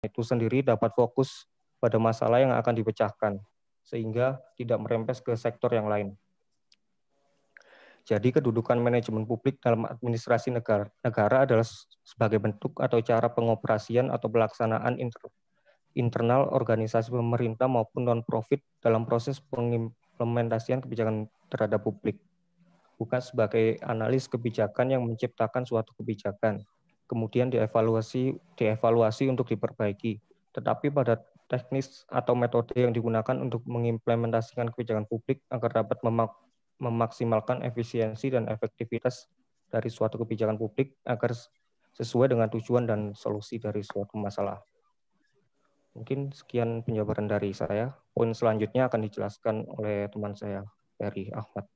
itu sendiri dapat fokus pada masalah yang akan dipecahkan, sehingga tidak merembes ke sektor yang lain. Jadi kedudukan manajemen publik dalam administrasi negara adalah sebagai bentuk atau cara pengoperasian atau pelaksanaan internal organisasi pemerintah maupun non-profit dalam proses pengimplementasian kebijakan terhadap publik. Bukan sebagai analis kebijakan yang menciptakan suatu kebijakan, kemudian dievaluasi untuk diperbaiki, tetapi pada teknis atau metode yang digunakan untuk mengimplementasikan kebijakan publik agar dapat memaksimalkan efisiensi dan efektivitas dari suatu kebijakan publik agar sesuai dengan tujuan dan solusi dari suatu masalah. Mungkin sekian penjabaran dari saya. Poin selanjutnya akan dijelaskan oleh teman saya, Ferry Ahmad.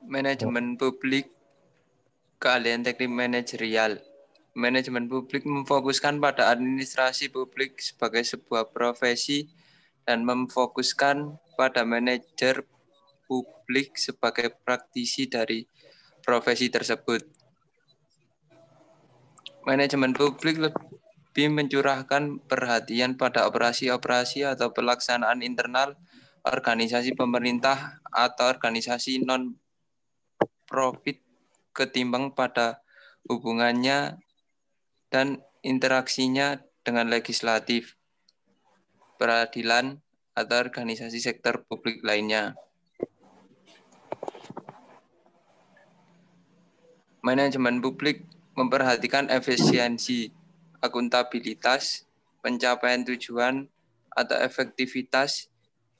Manajemen publik, keahlian teknik manajerial. Manajemen publik memfokuskan pada administrasi publik sebagai sebuah profesi dan memfokuskan pada manajer publik sebagai praktisi dari profesi tersebut. Manajemen publik lebih mencurahkan perhatian pada operasi-operasi atau pelaksanaan internal organisasi pemerintah atau organisasi non-profit ketimbang pada hubungannya dan interaksinya dengan legislatif, peradilan, atau organisasi sektor publik lainnya. Manajemen publik memperhatikan efisiensi, akuntabilitas, pencapaian tujuan, atau efektivitas,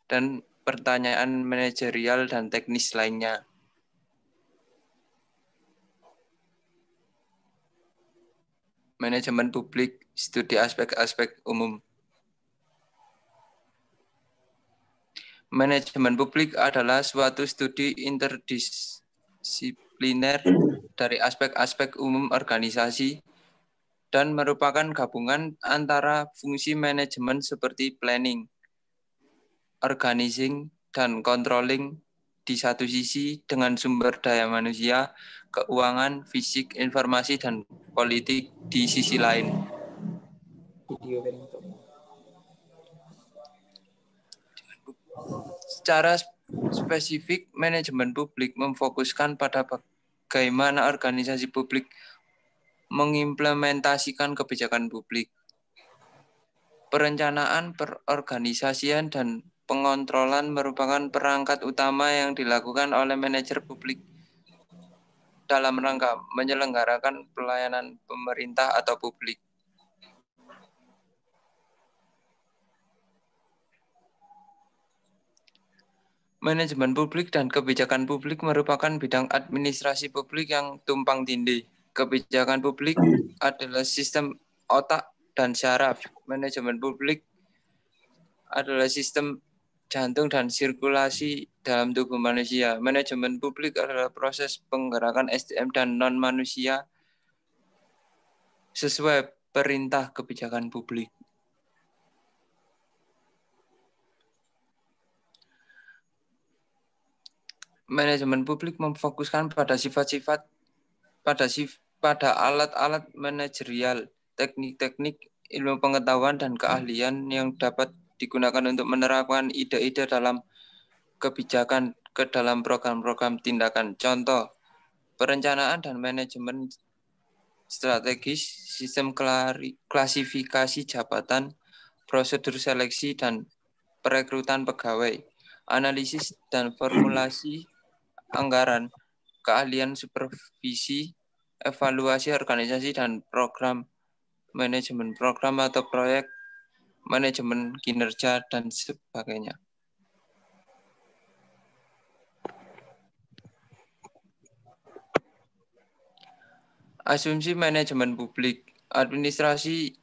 dan pertanyaan manajerial dan teknis lainnya. Manajemen publik, studi aspek-aspek umum. Manajemen publik adalah suatu studi interdisipliner dari aspek-aspek umum organisasi dan merupakan gabungan antara fungsi manajemen seperti planning, organizing, dan controlling di satu sisi dengan sumber daya manusia, keuangan, fisik, informasi, dan politik di sisi lain. Secara spesifik, manajemen publik memfokuskan pada bagaimana organisasi publik mengimplementasikan kebijakan publik. Perencanaan, perorganisasian, dan pengontrolan merupakan perangkat utama yang dilakukan oleh manajer publik dalam rangka menyelenggarakan pelayanan pemerintah atau publik. Manajemen publik dan kebijakan publik merupakan bidang administrasi publik yang tumpang tindih. Kebijakan publik adalah sistem otak dan syaraf. Manajemen publik adalah sistem jantung dan sirkulasi dalam tubuh manusia. Manajemen publik adalah proses penggerakan SDM dan non-manusia sesuai perintah kebijakan publik. Manajemen publik memfokuskan pada sifat-sifat pada alat-alat manajerial, teknik-teknik, ilmu pengetahuan, dan keahlian yang dapat digunakan untuk menerapkan ide-ide dalam kebijakan ke dalam program-program tindakan. Contoh, perencanaan dan manajemen strategis, sistem klasifikasi jabatan, prosedur seleksi dan perekrutan pegawai, analisis dan formulasi anggaran, keahlian supervisi, evaluasi organisasi dan program, manajemen program atau proyek, manajemen kinerja, dan sebagainya. Asumsi manajemen publik, administrasi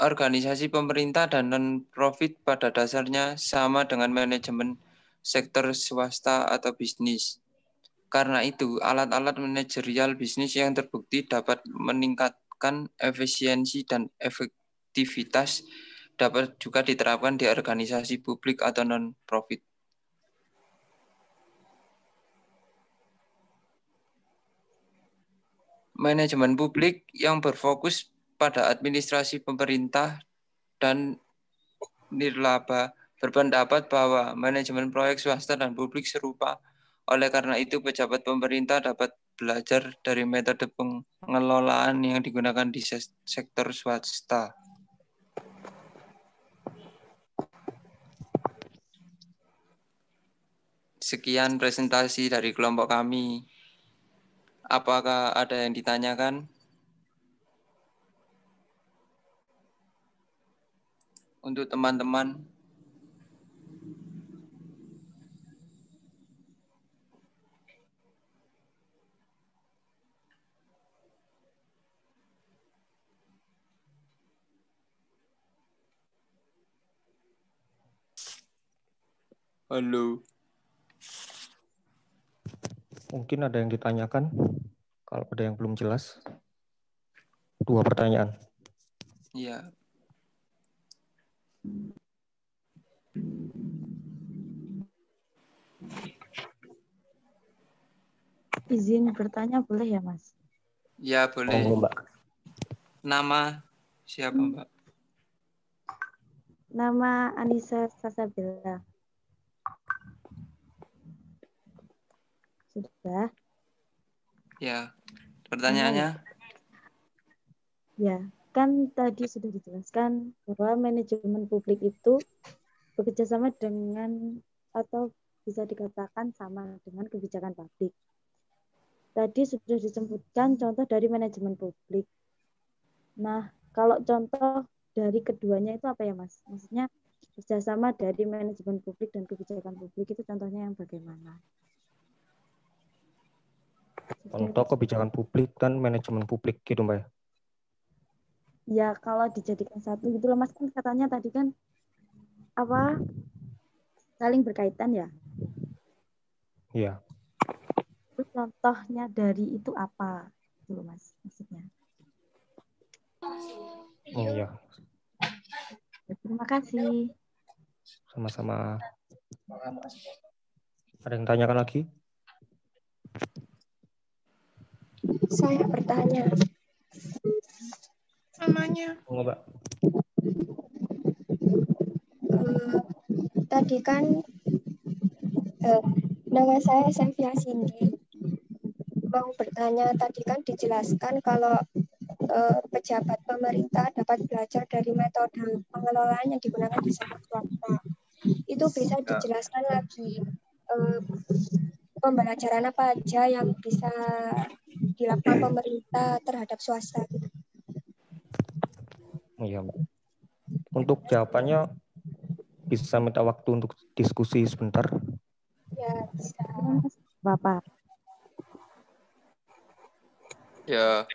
organisasi pemerintah dan non-profit pada dasarnya sama dengan manajemen sektor swasta atau bisnis. Karena itu, alat-alat manajerial bisnis yang terbukti dapat meningkatkan efisiensi dan efektivitas dapat juga diterapkan di organisasi publik atau non-profit. Manajemen publik yang berfokus pada administrasi pemerintah dan nirlaba berpendapat bahwa manajemen proyek swasta dan publik serupa. Oleh karena itu, pejabat pemerintah dapat belajar dari metode pengelolaan yang digunakan di sektor swasta. Sekian presentasi dari kelompok kami. Apakah ada yang ditanyakan? Untuk teman-teman. Halo. Mungkin ada yang ditanyakan. Kalau ada yang belum jelas. 2 pertanyaan. Iya. Izin bertanya boleh ya, Mas? Ya, boleh. Monggo, Mbak. Nama siapa, Mbak? Nama Anissa Sasabella. Sudah? Ya. Pertanyaannya? Ya, kan tadi sudah dijelaskan bahwa manajemen publik itu bekerja sama dengan atau bisa dikatakan sama dengan kebijakan publik. Tadi sudah disebutkan contoh dari manajemen publik. Nah, kalau contoh dari keduanya itu apa ya, Mas? Maksudnya kerjasama dari manajemen publik dan kebijakan publik itu contohnya yang bagaimana? Contoh kebijakan publik dan manajemen publik gitu, Mbak. Ya, kalau dijadikan satu gitu loh, Mas, kan katanya tadi kan apa saling berkaitan ya. Iya. Terus contohnya dari itu apa? Gitu loh, Mas, maksudnya. Iya. Ya, terima kasih. Sama-sama. Ada yang tanyakan lagi? Saya bertanya. Namanya. Monggo, Mbak. Tadi kan nama saya Sevia Cindy. Mau bertanya, tadi kan dijelaskan kalau pejabat pemerintah dapat belajar dari metode pengelolaan yang digunakan di sektor swasta. Itu bisa dijelaskan lagi pembelajaran apa aja yang bisa dilakukan pemerintah terhadap swasta gitu. Iya, Mbak. Untuk jawabannya bisa minta waktu untuk diskusi sebentar. Ya, bisa. Bapak. Ya.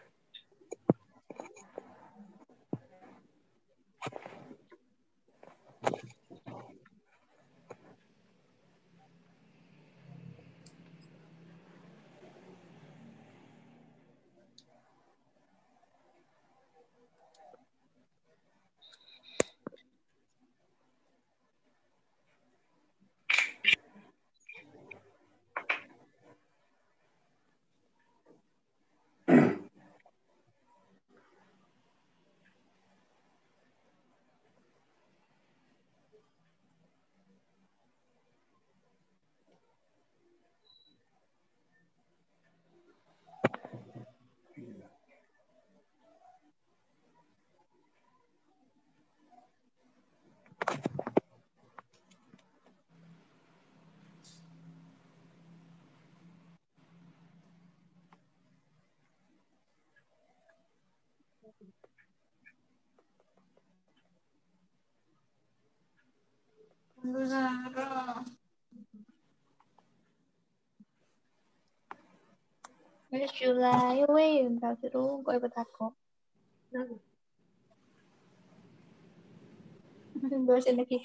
Wis Julai we entar suruh kok ikut aku. Dosen lagi.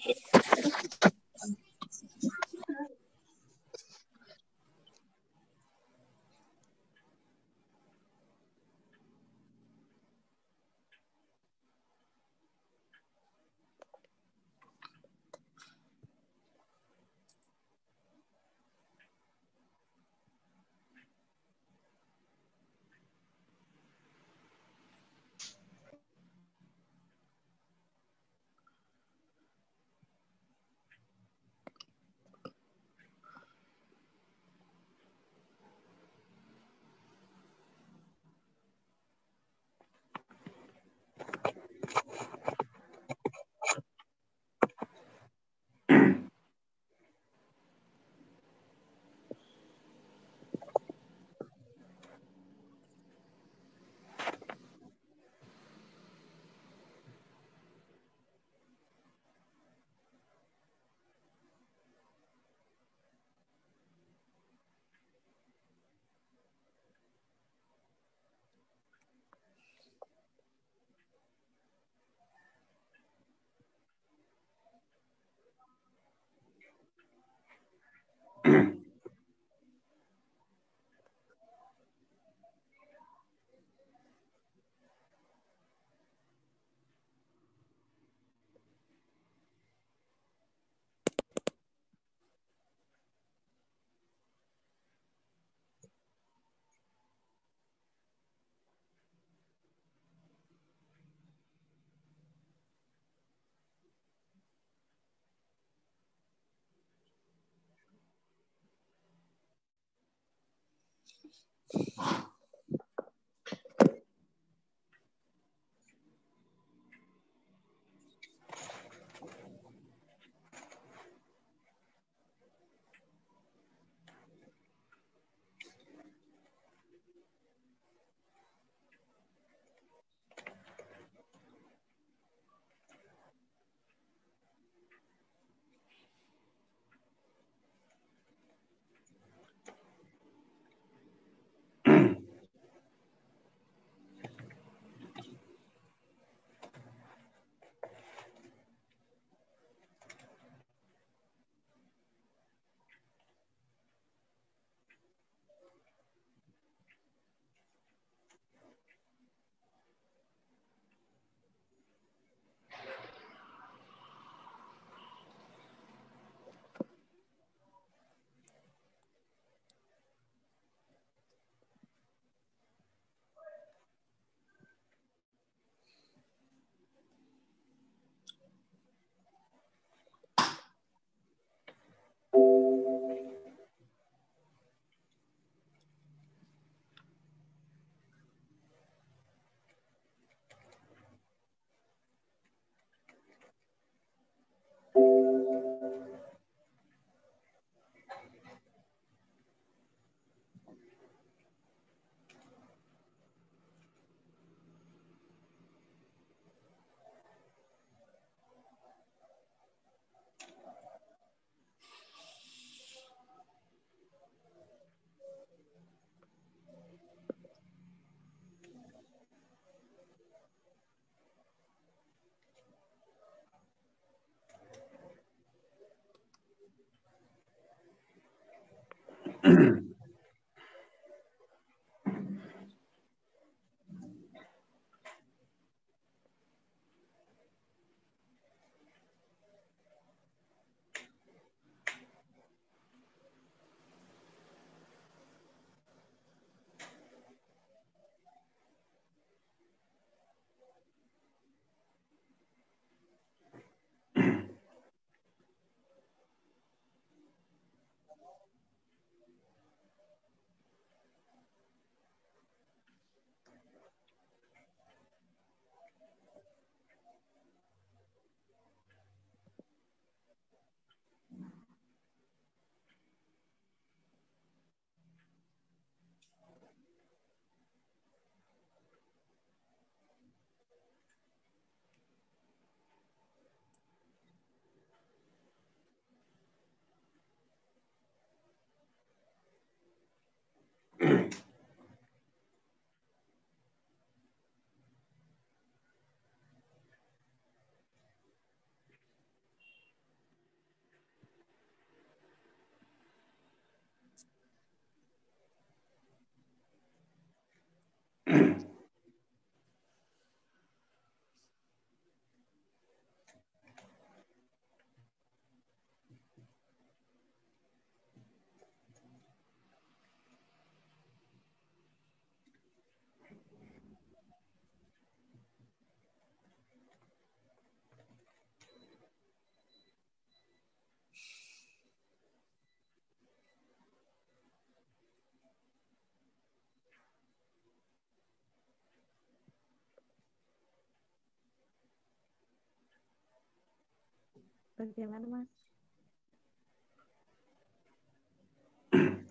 Bagaimana, Mas?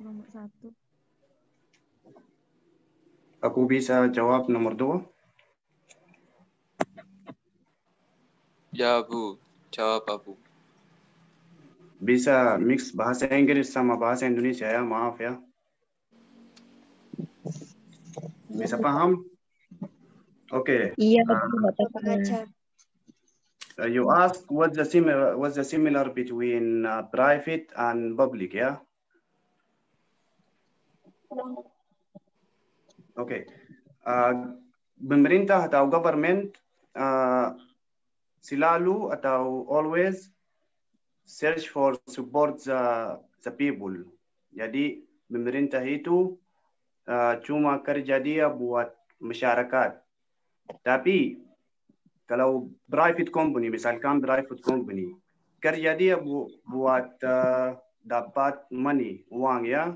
Nomor 1. Aku bisa jawab nomor 2. Ya, Bu. Jawab, Bu. Bisa mix bahasa Inggris sama bahasa Indonesia ya, maaf ya. Bisa paham? Oke. Iya, You ask what's the similar between private and public, yeah? Oke. Pemerintah atau government selalu atau always search for support the people. Jadi pemerintah itu cuma kerja dia buat masyarakat. Tapi kalau private company, misalkan private company, kerja dia buat dapat money, uang ya.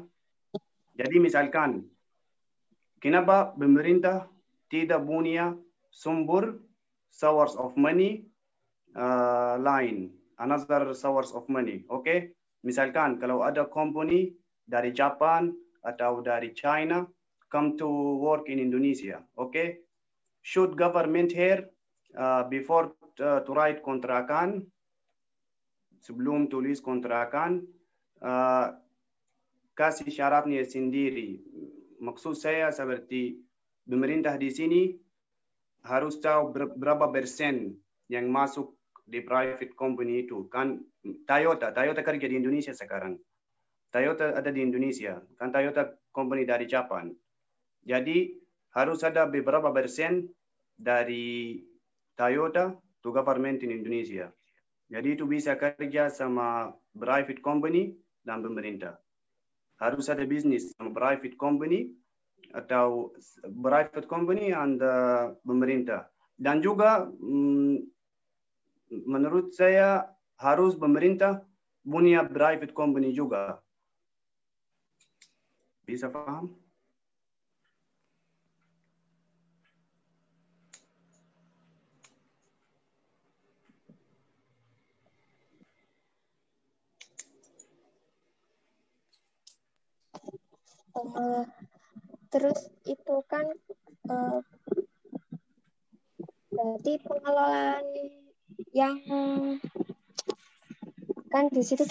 Jadi misalkan, kenapa pemerintah tidak punya sumber source of money lain, another source of money, oke? Misalkan kalau ada company dari Japan atau dari China come to work in Indonesia, oke? Should government here before to write kontrakan, sebelum tulis kontrakan, kasih syaratnya sendiri. Maksud saya seperti pemerintah di sini harus tahu berapa persen yang masuk di private company itu. Kan Toyota kerja di Indonesia sekarang. Toyota ada di Indonesia. Kan Toyota company dari Japan. Jadi harus ada beberapa persen dari Toyota to government in Indonesia. Jadi itu bisa kerja sama private company dan pemerintah. Harus ada bisnis sama private company atau private company and pemerintah. Dan juga menurut saya harus pemerintah punya private company juga. Bisa paham? Terus itu kan berarti pengelolaan yang kan di situ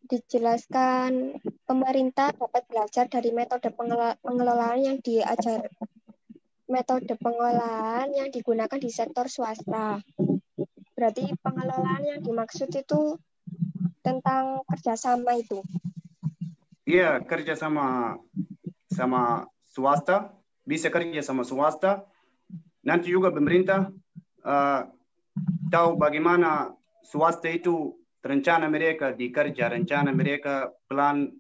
dijelaskan pemerintah dapat belajar dari metode pengelolaan yang digunakan di sektor swasta. Berarti pengelolaan yang dimaksud itu tentang kerjasama itu. Iya, kerja sama swasta, bisa kerja sama swasta. Nanti juga pemerintah tahu bagaimana swasta itu rencana mereka di kerja, rencana mereka plan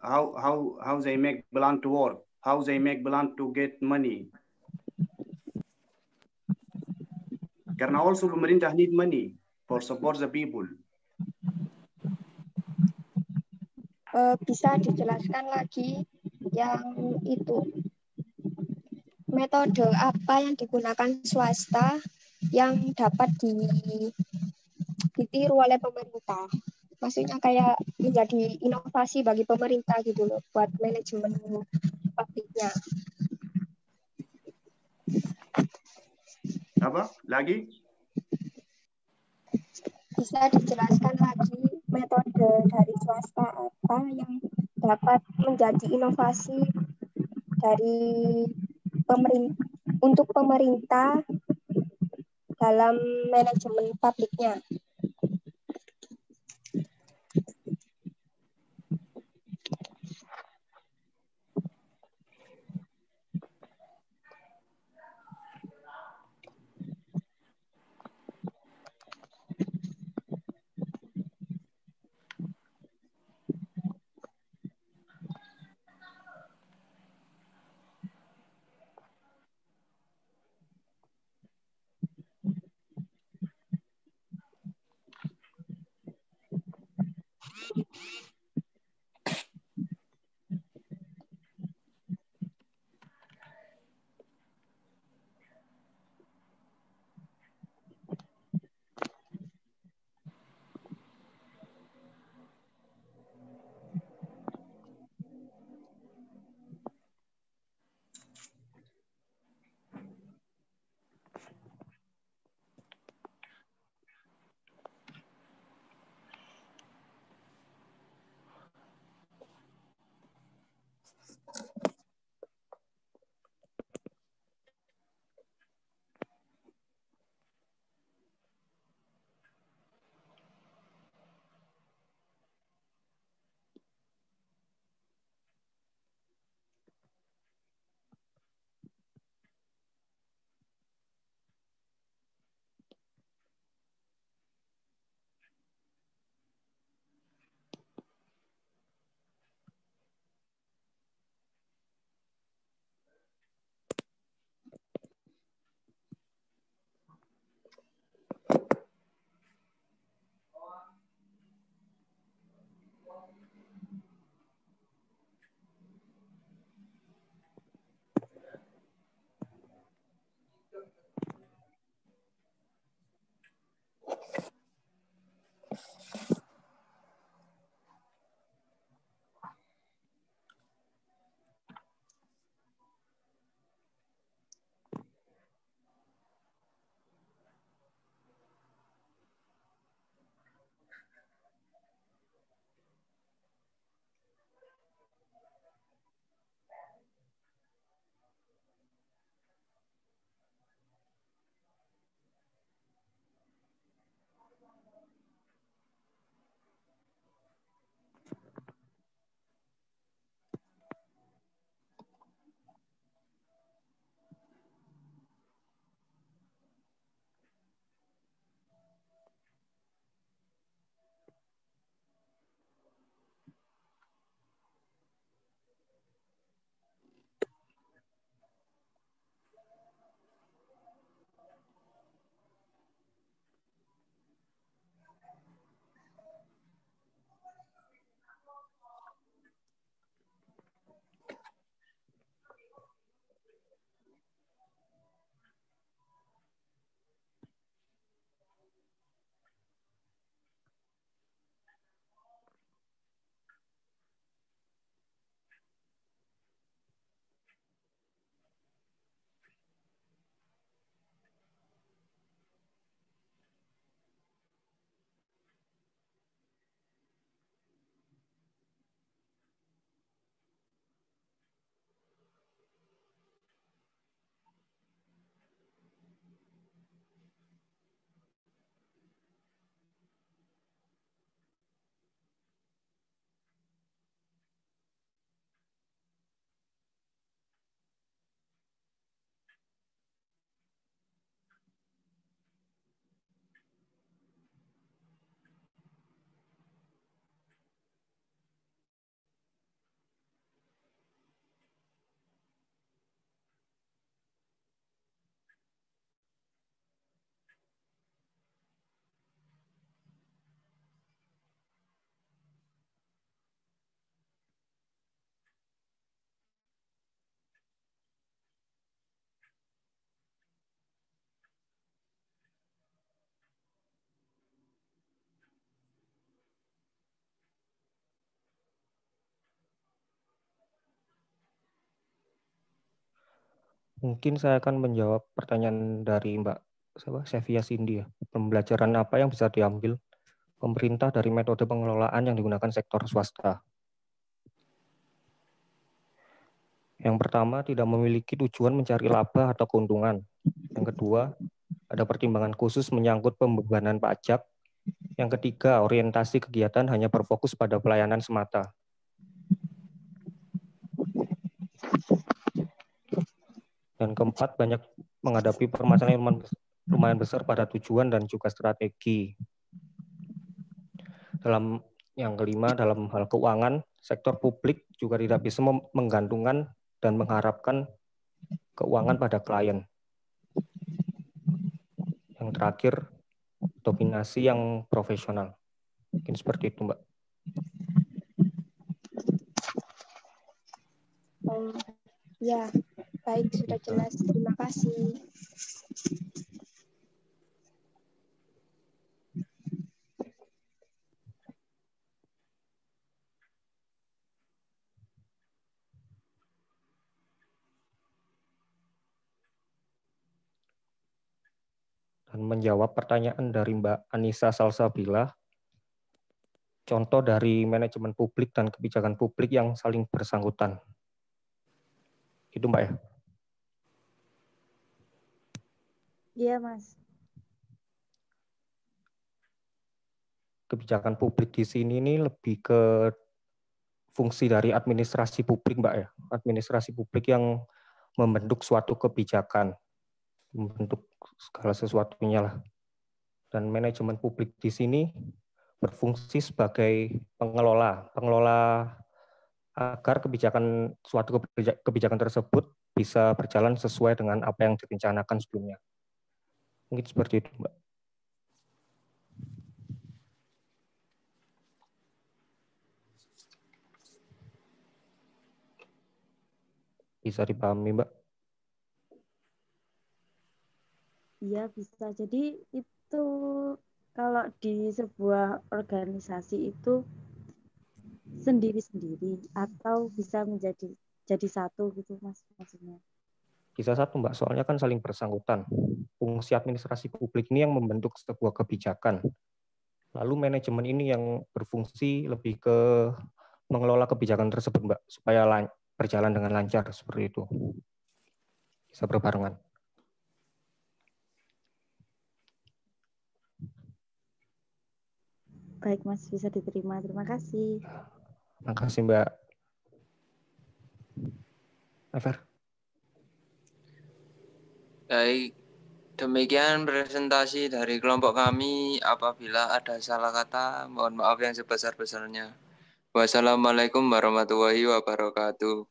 how they make plan to work, how they make plan to get money. Karena also pemerintah need money for support the people. Bisa dijelaskan lagi yang itu metode apa yang digunakan swasta yang dapat ditiru oleh pemerintah. Maksudnya kayak menjadi inovasi bagi pemerintah gitu loh buat manajemen publiknya. Apa? Lagi? Bisa dijelaskan lagi metode dari swasta apa yang dapat menjadi inovasi dari untuk pemerintah dalam manajemen publiknya. Mungkin saya akan menjawab pertanyaan dari Mbak Sevia Cindy ya. Pembelajaran apa yang bisa diambil pemerintah dari metode pengelolaan yang digunakan sektor swasta? Yang pertama, tidak memiliki tujuan mencari laba atau keuntungan. Yang kedua, ada pertimbangan khusus menyangkut pembebanan pajak. Yang ketiga, orientasi kegiatan hanya berfokus pada pelayanan semata. Dan keempat, banyak menghadapi permasalahan yang lumayan besar pada tujuan dan juga strategi. Yang kelima, dalam hal keuangan, sektor publik juga tidak bisa menggantungkan dan mengharapkan keuangan pada klien. Yang terakhir, dominasi yang profesional. Mungkin seperti itu, Mbak. Ya, baik, sudah jelas. Terima kasih. Dan menjawab pertanyaan dari Mbak Anissa Salsabila, contoh dari manajemen publik dan kebijakan publik yang saling bersangkutan. Itu Mbak ya? Iya, Mas. Kebijakan publik di sini ini lebih ke fungsi dari administrasi publik, Mbak ya. Administrasi publik yang membentuk suatu kebijakan, membentuk segala sesuatunya lah. Dan manajemen publik di sini berfungsi sebagai pengelola agar suatu kebijakan tersebut bisa berjalan sesuai dengan apa yang direncanakan sebelumnya. Mungkin seperti itu, Mbak. Bisa dipahami, Mbak? Iya, bisa. Jadi itu kalau di sebuah organisasi itu sendiri-sendiri atau bisa jadi satu gitu, Mas, maksudnya. Bisa satu, Mbak, soalnya kan saling bersangkutan. Fungsi administrasi publik ini yang membentuk sebuah kebijakan. Lalu manajemen ini yang berfungsi lebih ke mengelola kebijakan tersebut, Mbak, supaya berjalan dengan lancar seperti itu. Bisa berbarengan. Baik, Mas, bisa diterima. Terima kasih. Terima kasih, Mbak. Ever. Baik, demikian presentasi dari kelompok kami. Apabila ada salah kata, mohon maaf yang sebesar-besarnya. Wassalamualaikum warahmatullahi wabarakatuh.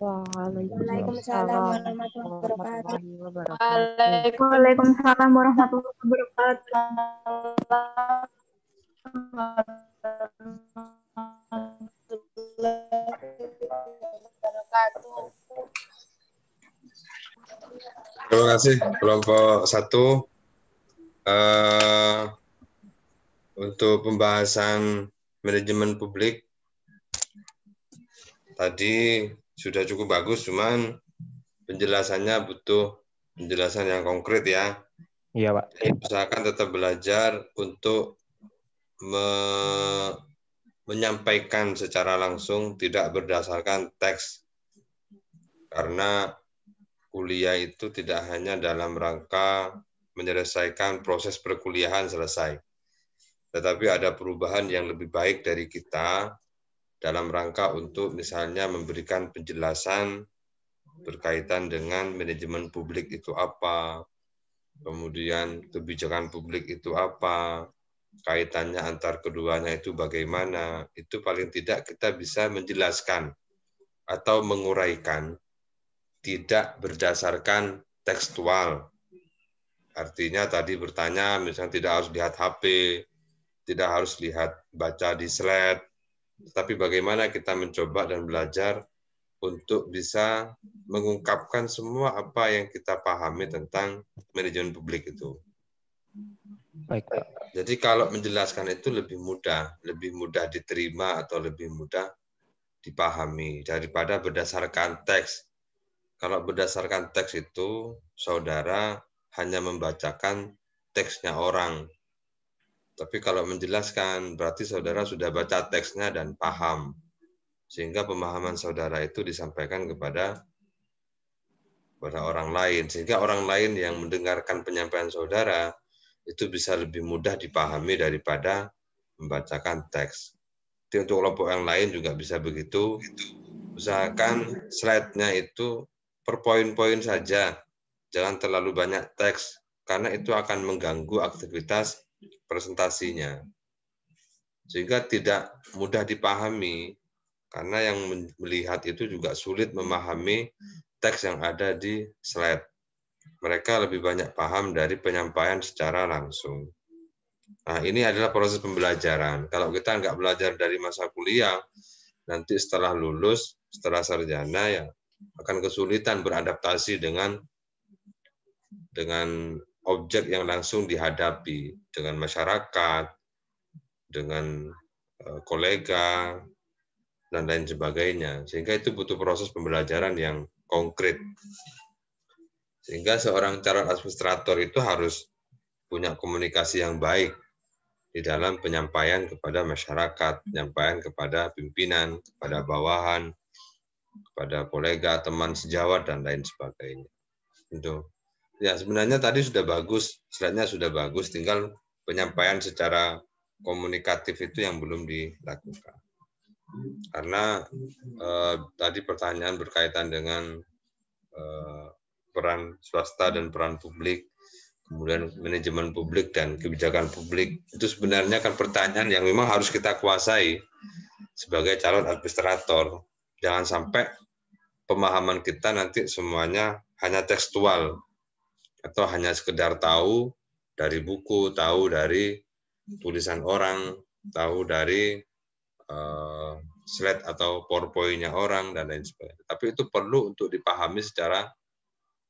Waalaikumsalam warahmatullahi wabarakatuh. Waalaikumsalam warahmatullahi wabarakatuh. Terima kasih kelompok 1 untuk pembahasan manajemen publik. Tadi sudah cukup bagus, cuman penjelasannya butuh penjelasan yang konkret ya. Iya, Pak. Usahakan tetap belajar untuk menyampaikan secara langsung, tidak berdasarkan teks. Karena kuliah itu tidak hanya dalam rangka menyelesaikan proses perkuliahan selesai, tetapi ada perubahan yang lebih baik dari kita dalam rangka untuk misalnya memberikan penjelasan berkaitan dengan manajemen publik itu apa, kemudian kebijakan publik itu apa, kaitannya antar keduanya itu bagaimana, itu paling tidak kita bisa menjelaskan atau menguraikan tidak berdasarkan tekstual. Artinya tadi bertanya, misalnya tidak harus lihat HP, tidak harus lihat baca di slide, tapi bagaimana kita mencoba dan belajar untuk bisa mengungkapkan semua apa yang kita pahami tentang manajemen publik itu. Baik, Pak. Jadi kalau menjelaskan itu lebih mudah diterima atau lebih mudah dipahami daripada berdasarkan teks. kalau berdasarkan teks itu, saudara hanya membacakan teksnya orang. Tapi kalau menjelaskan, berarti saudara sudah baca teksnya dan paham. Sehingga pemahaman saudara itu disampaikan kepada orang lain. Sehingga orang lain yang mendengarkan penyampaian saudara, itu bisa lebih mudah dipahami daripada membacakan teks. Jadi untuk kelompok yang lain juga bisa begitu. Usahakan slide-nya itu per poin-poin saja. Jangan terlalu banyak teks, karena itu akan mengganggu aktivitas presentasinya. Sehingga tidak mudah dipahami, karena yang melihat itu juga sulit memahami teks yang ada di slide. Mereka lebih banyak paham dari penyampaian secara langsung. Nah, ini adalah proses pembelajaran. Kalau kita nggak belajar dari masa kuliah, nanti setelah lulus, setelah sarjana, ya akan kesulitan beradaptasi dengan objek yang langsung dihadapi, dengan masyarakat, dengan kolega, dan lain sebagainya. Sehingga itu butuh proses pembelajaran yang konkret. Sehingga seorang calon administrator itu harus punya komunikasi yang baik di dalam penyampaian kepada masyarakat, penyampaian kepada pimpinan, kepada bawahan, kepada kolega, teman sejawat, dan lain sebagainya. Itu. Ya, sebenarnya tadi sudah bagus, slide-nya sudah bagus, tinggal penyampaian secara komunikatif itu yang belum dilakukan. Karena tadi pertanyaan berkaitan dengan peran swasta dan peran publik, kemudian manajemen publik dan kebijakan publik, itu sebenarnya kan pertanyaan yang memang harus kita kuasai sebagai calon administrator. Jangan sampai pemahaman kita nanti semuanya hanya tekstual, atau hanya sekedar tahu dari buku, tahu dari tulisan orang, tahu dari slide atau PowerPoint-nya orang, dan lain sebagainya. Tapi itu perlu untuk dipahami secara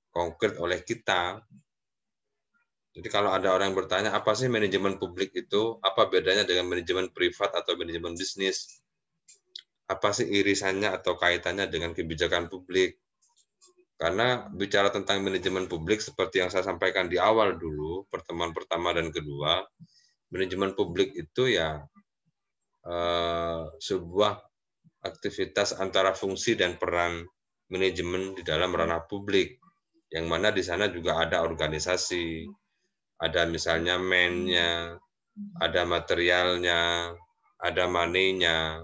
konkret oleh kita. Jadi kalau ada orang yang bertanya, apa sih manajemen publik itu? Apa bedanya dengan manajemen privat atau manajemen bisnis? Apa sih irisannya atau kaitannya dengan kebijakan publik? Karena bicara tentang manajemen publik, seperti yang saya sampaikan di awal dulu, pertemuan pertama dan kedua, manajemen publik itu ya sebuah aktivitas antara fungsi dan peran manajemen di dalam ranah publik, yang mana di sana juga ada organisasi, ada misalnya man-nya, ada materialnya, ada money-nya.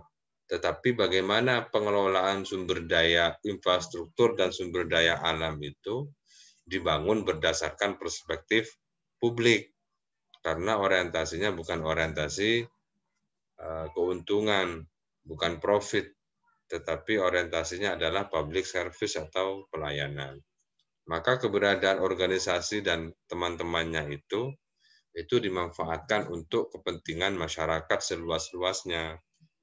Tetapi bagaimana pengelolaan sumber daya infrastruktur dan sumber daya alam itu dibangun berdasarkan perspektif publik. Karena orientasinya bukan orientasi keuntungan, bukan profit, tetapi orientasinya adalah public service atau pelayanan. Maka keberadaan organisasi dan teman-temannya itu dimanfaatkan untuk kepentingan masyarakat seluas-luasnya,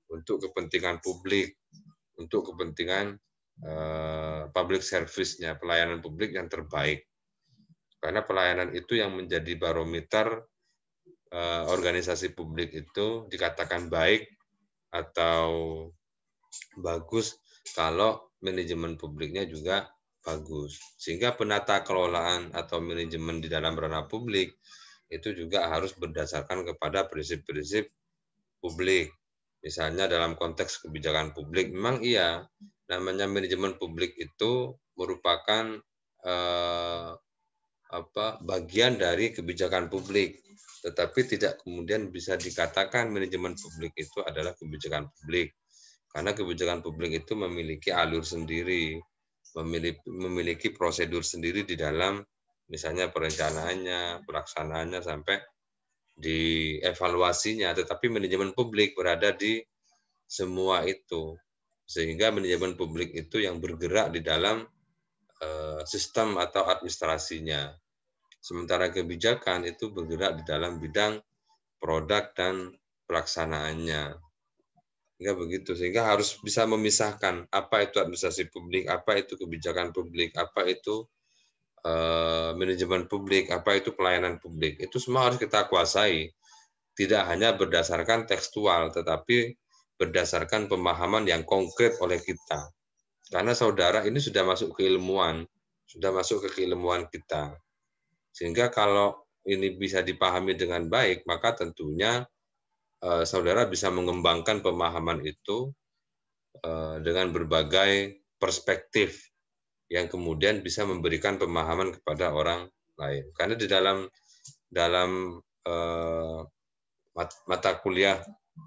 untuk kepentingan publik, untuk kepentingan public service-nya, pelayanan publik yang terbaik. Karena pelayanan itu yang menjadi barometer organisasi publik itu dikatakan baik atau bagus kalau manajemen publiknya juga bagus. Sehingga penata kelolaan atau manajemen di dalam ranah publik itu juga harus berdasarkan kepada prinsip-prinsip publik. Misalnya dalam konteks kebijakan publik, memang iya, namanya manajemen publik itu merupakan bagian dari kebijakan publik, tetapi tidak kemudian bisa dikatakan manajemen publik itu adalah kebijakan publik, karena kebijakan publik itu memiliki alur sendiri, memiliki prosedur sendiri di dalam misalnya perencanaannya, pelaksanaannya sampai di evaluasinya, tetapi manajemen publik berada di semua itu, sehingga manajemen publik itu yang bergerak di dalam sistem atau administrasinya, sementara kebijakan itu bergerak di dalam bidang produk dan pelaksanaannya. Hingga begitu, sehingga harus bisa memisahkan apa itu administrasi publik, apa itu kebijakan publik, apa itu manajemen publik, apa itu pelayanan publik. Itu semua harus kita kuasai, tidak hanya berdasarkan tekstual, tetapi berdasarkan pemahaman yang konkret oleh kita. Karena saudara ini sudah masuk ke ilmuwan, sudah masuk ke keilmuan kita. Sehingga kalau ini bisa dipahami dengan baik, maka tentunya saudara bisa mengembangkan pemahaman itu dengan berbagai perspektif yang kemudian bisa memberikan pemahaman kepada orang lain. Karena di dalam mata kuliah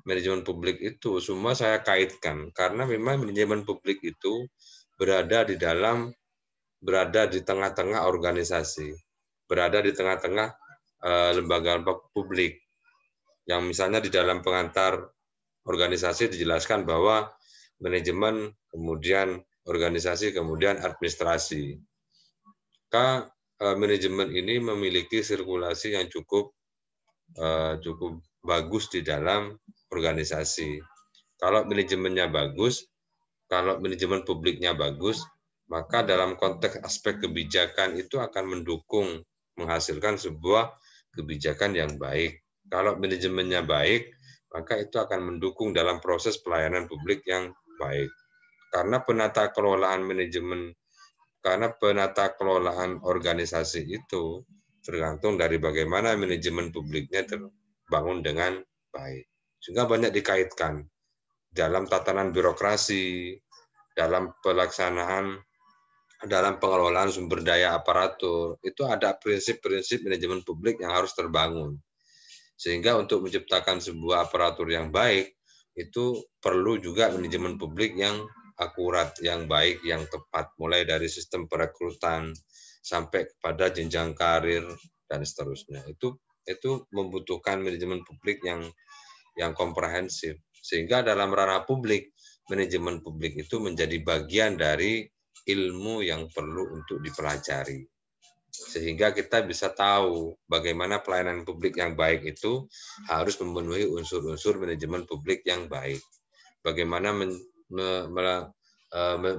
manajemen publik itu semua saya kaitkan karena memang manajemen publik itu berada di tengah-tengah organisasi, berada di tengah-tengah lembaga publik yang misalnya di dalam pengantar organisasi dijelaskan bahwa manajemen, kemudian organisasi, kemudian administrasi. Maka manajemen ini memiliki sirkulasi yang cukup bagus di dalam organisasi. Kalau manajemennya bagus, kalau manajemen publiknya bagus, maka dalam konteks aspek kebijakan itu akan mendukung menghasilkan sebuah kebijakan yang baik. Kalau manajemennya baik, maka itu akan mendukung dalam proses pelayanan publik yang baik. Karena penata kelolaan organisasi itu tergantung dari bagaimana manajemen publiknya terbangun dengan baik. Sehingga banyak dikaitkan dalam tatanan birokrasi, dalam pelaksanaan, dalam pengelolaan sumber daya aparatur, itu ada prinsip-prinsip manajemen publik yang harus terbangun. Sehingga untuk menciptakan sebuah aparatur yang baik, itu perlu juga manajemen publik yang akurat, yang baik, yang tepat, mulai dari sistem perekrutan sampai kepada jenjang karir dan seterusnya. Itu membutuhkan manajemen publik yang komprehensif. Sehingga dalam ranah publik, manajemen publik itu menjadi bagian dari ilmu yang perlu untuk dipelajari. Sehingga kita bisa tahu bagaimana pelayanan publik yang baik itu harus memenuhi unsur-unsur manajemen publik yang baik. Bagaimana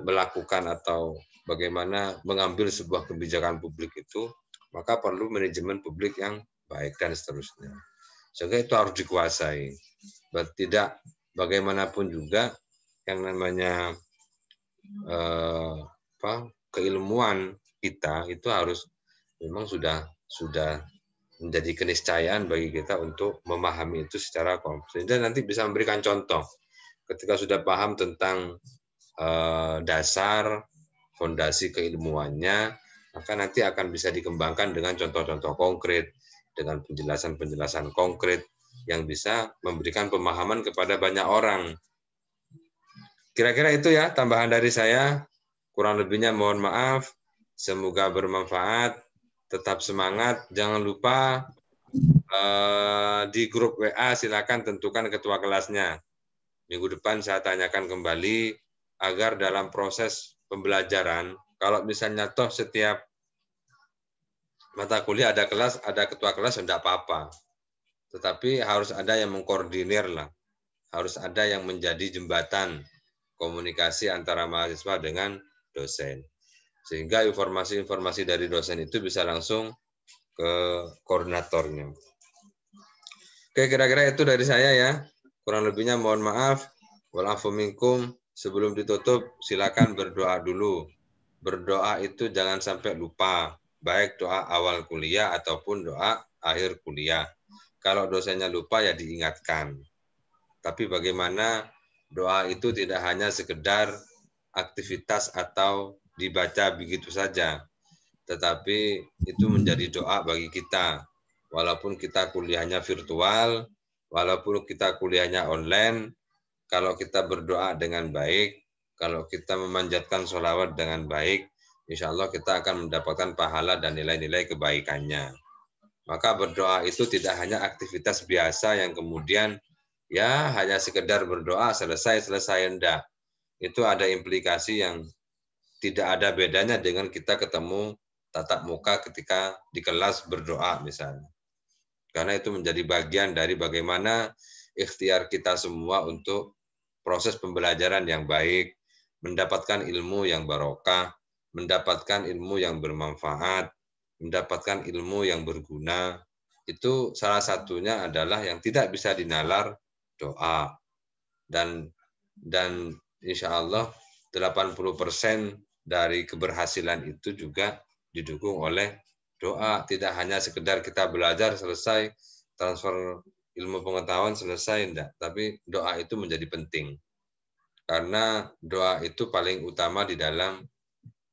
melakukan atau bagaimana mengambil sebuah kebijakan publik itu, maka perlu manajemen publik yang baik dan seterusnya. Sehingga itu harus dikuasai. Tidak bagaimanapun juga yang namanya keilmuan kita itu harus memang sudah menjadi keniscayaan bagi kita untuk memahami itu secara kompleks. Dan nanti bisa memberikan contoh ketika sudah paham tentang dasar fondasi keilmuannya, maka nanti akan bisa dikembangkan dengan contoh-contoh konkret, dengan penjelasan-penjelasan konkret yang bisa memberikan pemahaman kepada banyak orang. Kira-kira itu ya tambahan dari saya. Kurang lebihnya mohon maaf. Semoga bermanfaat. Tetap semangat. Jangan lupa di grup WA silakan tentukan ketua kelasnya. Minggu depan saya tanyakan kembali agar dalam proses pembelajaran, kalau misalnya toh setiap mata kuliah ada kelas, ada ketua kelas, tidak apa-apa. Tetapi harus ada yang mengkoordinir lah. Harus ada yang menjadi jembatan komunikasi antara mahasiswa dengan dosen. Sehingga informasi-informasi dari dosen itu bisa langsung ke koordinatornya. Oke, kira-kira itu dari saya ya. Kurang lebihnya mohon maaf. Walafu minkum. Sebelum ditutup, silakan berdoa dulu. Berdoa itu jangan sampai lupa. Baik doa awal kuliah ataupun doa akhir kuliah. Kalau dosennya lupa ya diingatkan. Tapi bagaimana doa itu tidak hanya sekedar aktivitas atau dibaca begitu saja. Tetapi itu menjadi doa bagi kita. Walaupun kita kuliahnya virtual, walaupun kita kuliahnya online, kalau kita berdoa dengan baik, kalau kita memanjatkan sholawat dengan baik, insya Allah kita akan mendapatkan pahala dan nilai-nilai kebaikannya. Maka berdoa itu tidak hanya aktivitas biasa yang kemudian ya hanya sekedar berdoa selesai enggak. Itu ada implikasi yang tidak ada bedanya dengan kita ketemu tatap muka ketika di kelas berdoa misalnya. Karena itu menjadi bagian dari bagaimana ikhtiar kita semua untuk proses pembelajaran yang baik, mendapatkan ilmu yang barokah, mendapatkan ilmu yang bermanfaat, mendapatkan ilmu yang berguna. Itu salah satunya adalah yang tidak bisa dinalar doa. Dan insya Allah 80% dari keberhasilan itu juga didukung oleh doa. Tidak hanya sekedar kita belajar selesai, transfer ilmu pengetahuan selesai, enggak. Tapi doa itu menjadi penting. Karena doa itu paling utama di dalam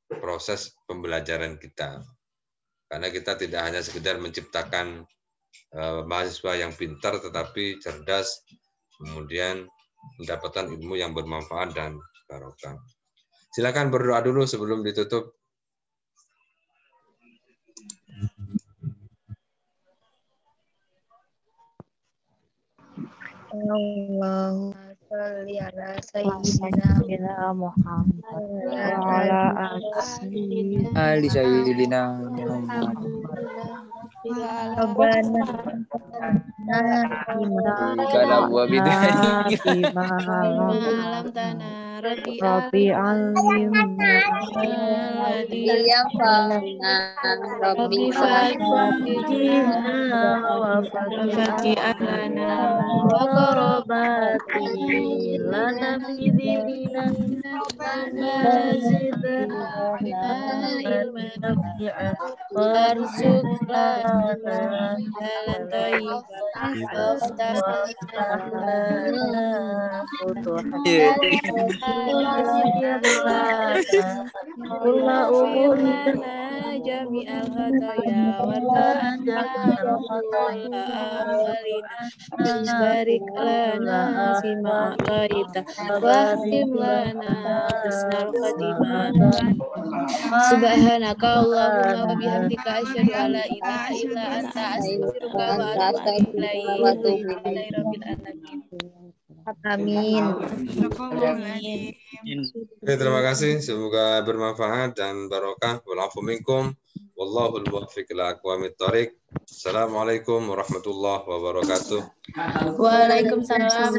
proses pembelajaran kita. Karena kita tidak hanya sekedar menciptakan mahasiswa yang pintar, tetapi cerdas, kemudian mendapatkan ilmu yang bermanfaat dan barokah. Silakan berdoa dulu sebelum ditutup. Allahumma sholli ala sayyidina Muhammad wa ala Ali sayyidina Muhammad. Rabbana Kalau gua bidanya Rabbi alimna Rabbi fa'afidina wa fati'alana wa qarabati lana bidina zidna ilman nafi'an warzuqna halan thayyiban waftah lana Kulla umurina jami'al khataya warfa'ana barik lana fima a'taita wahtim lana husnal khatimah. Subhanaka Allahumma wa bihamdika asyhadu an la ilaha illa anta astaghfiruka wa atubu ilaik. Amin. Oke, terima kasih. Semoga bermanfaat dan barokah. Walafu minkum. Wallahul muwaffiq ila aqwamit thoriq. Assalamualaikum warahmatullahi wabarakatuh. Waalaikumsalam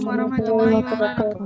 warahmatullahi wabarakatuh.